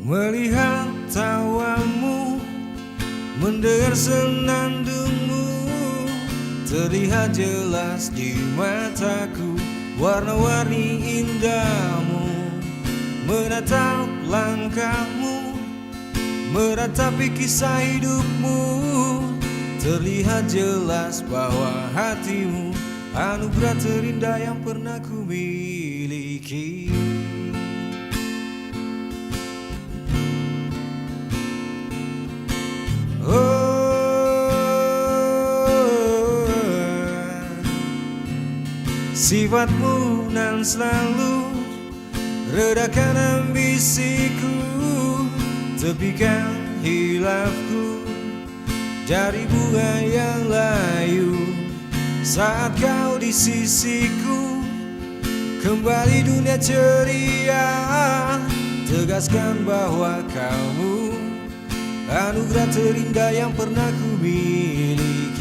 Melihat tawamu, mendengar senandungmu, terlihat jelas di mataku warna-warni indahmu. Menatap langkahmu, meratapi kisah hidupmu, terlihat jelas bahwa hatimu anugerah terindah yang pernah ku miliki. Sifatmu nan selalu redakan ambisiku, tepikan hilafku dari bunga yang layu. Saat kau di sisiku, kembali dunia ceria, tegaskan bahwa kamu anugerah terindah yang pernah ku miliki.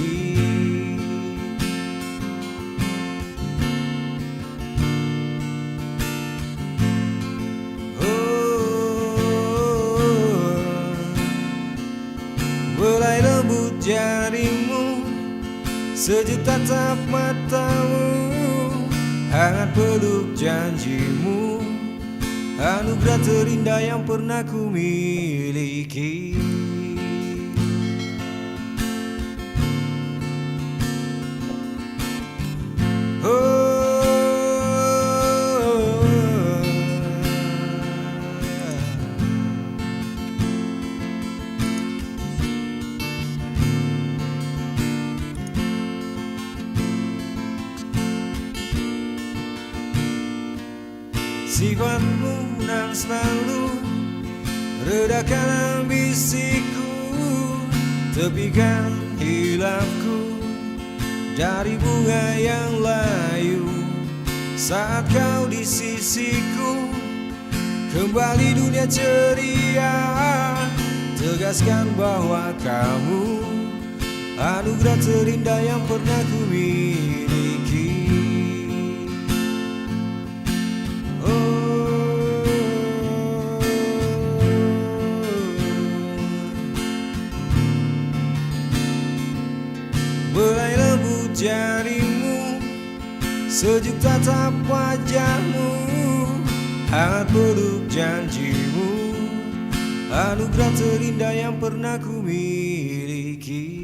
Belai lembut jarimu, sejuk tatap matamu, hangat peluk janjimu, anugerah terindah yang pernah ku miliki. Sifatmu nan selalu redakan ambisiku, tepikan hilafku dari bunga yang layu. Saat kau di sisiku, kembali dunia ceria, tegaskan bahwa kamu anugerah terindah yang pernah ku miliki. Belai lembut jarimu, sejuk tatap wajahmu, hangat peluk janjimu, anugerah terindah yang pernah ku miliki.